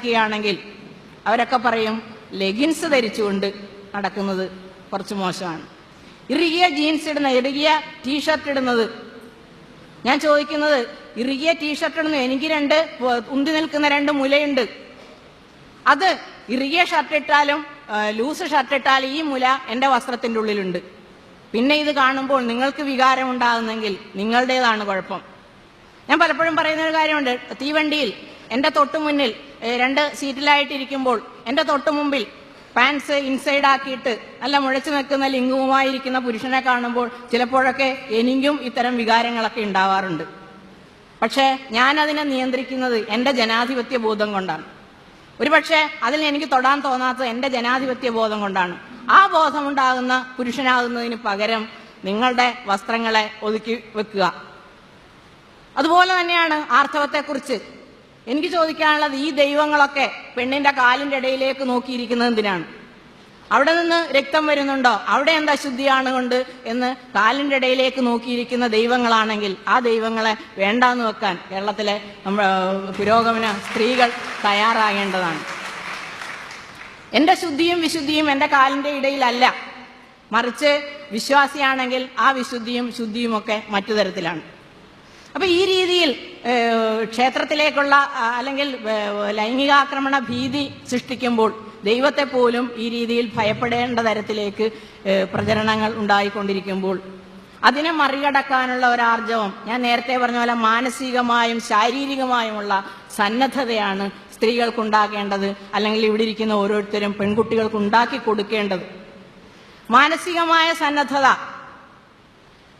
സംസാരിക്കുകയാണെങ്കിൽ അവരൊക്കെ പറയും ലെഗിൻസ് ധരിച്ചുകൊണ്ട് നടക്കുന്നത് കുറച്ച് മോശമാണ്, ഇറുകിയ ജീൻസ് ഇടുന്നത്, ഇറുകിയ ടീഷർട്ട് ഇടുന്നത്. ഞാൻ ചോദിക്കുന്നത്, ഇറുകിയ ടീഷർട്ട് ഇടുന്നു, എനിക്ക് ഉന്തി നിൽക്കുന്ന 2 മുലയുണ്ട്. അത് ഇറുകിയ ഷർട്ട് ഇട്ടാലും ലൂസ് ഷർട്ട് ഇട്ടാലും ഈ മുല എൻ്റെ വസ്ത്രത്തിൻ്റെ ഉള്ളിലുണ്ട്. പിന്നെ ഇത് കാണുമ്പോൾ നിങ്ങൾക്ക് വികാരം ഉണ്ടാകുന്നെങ്കിൽ നിങ്ങളുടേതാണ് കുഴപ്പം. ഞാൻ പലപ്പോഴും പറയുന്ന ഒരു കാര്യമുണ്ട്, തീവണ്ടിയിൽ എൻ്റെ തൊട്ടു മുന്നിൽ 2 സീറ്റിലായിട്ടിരിക്കുമ്പോൾ എൻ്റെ തൊട്ടു മുമ്പിൽ പാൻസ് ഇൻസൈഡ് ആക്കിയിട്ട് നല്ല മുഴച്ചു നിൽക്കുന്ന ലിംഗവുമായിരിക്കുന്ന പുരുഷനെ കാണുമ്പോൾ ചിലപ്പോഴൊക്കെ എനിക്കും ഇത്തരം വികാരങ്ങളൊക്കെ ഉണ്ടാവാറുണ്ട്. പക്ഷേ ഞാൻ അതിനെ നിയന്ത്രിക്കുന്നത് എൻ്റെ ജനാധിപത്യ ബോധം കൊണ്ടാണ്. ഒരുപക്ഷെ അതിൽ എനിക്ക് തൊടാൻ തോന്നാത്തത് എൻ്റെ ജനാധിപത്യ ബോധം കൊണ്ടാണ്. ആ ബോധമുണ്ടാകുന്ന പുരുഷനാകുന്നതിന് പകരം നിങ്ങളുടെ വസ്ത്രങ്ങളെ ഒതുക്കി വെക്കുക. അതുപോലെ തന്നെയാണ് ആർത്തവത്തെക്കുറിച്ച് എനിക്ക് ചോദിക്കാനുള്ളത്. ഈ ദൈവങ്ങളൊക്കെ പെണ്ണിന്റെ കാലിന്റെ ഇടയിലേക്ക് നോക്കിയിരിക്കുന്നത് എന്തിനാണ്? അവിടെ നിന്ന് രക്തം വരുന്നുണ്ടോ, അവിടെ എന്താ അശുദ്ധിയാണ് കൊണ്ട് എന്ന് കാലിന്റെ ഇടയിലേക്ക് നോക്കിയിരിക്കുന്ന ദൈവങ്ങളാണെങ്കിൽ ആ ദൈവങ്ങളെ വേണ്ടാന്ന് വെക്കാൻ കേരളത്തിലെ പുരോഗമന സ്ത്രീകൾ തയ്യാറാകേണ്ടതാണ്. എന്റെ ശുദ്ധിയും വിശുദ്ധിയും എന്റെ കാലിന്റെ ഇടയിലല്ല, മറിച്ച് വിശ്വാസിയാണെങ്കിൽ ആ വിശുദ്ധിയും ശുദ്ധിയും ഒക്കെ മറ്റു തരത്തിലാണ്. അപ്പൊ ഈ രീതിയിൽ ക്ഷേത്രത്തിലേക്കുള്ള അല്ലെങ്കിൽ ലൈംഗികാക്രമണ ഭീതി സൃഷ്ടിക്കുമ്പോൾ ദൈവത്തെ പോലും ഈ രീതിയിൽ ഭയപ്പെടേണ്ട തരത്തിലേക്ക് പ്രചരണങ്ങൾ ഉണ്ടായിക്കൊണ്ടിരിക്കുമ്പോൾ അതിനെ മറികടക്കാനുള്ള ഒരാർജവം, ഞാൻ നേരത്തെ പറഞ്ഞ പോലെ മാനസികമായും ശാരീരികമായുമുള്ള സന്നദ്ധതയാണ് സ്ത്രീകൾക്കുണ്ടാകേണ്ടത്, അല്ലെങ്കിൽ ഇവിടെ ഇരിക്കുന്ന ഓരോരുത്തരും പെൺകുട്ടികൾക്ക് ഉണ്ടാക്കി കൊടുക്കേണ്ടത്. മാനസികമായ സന്നദ്ധത,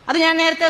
അത് ഞാൻ നേരത്തെ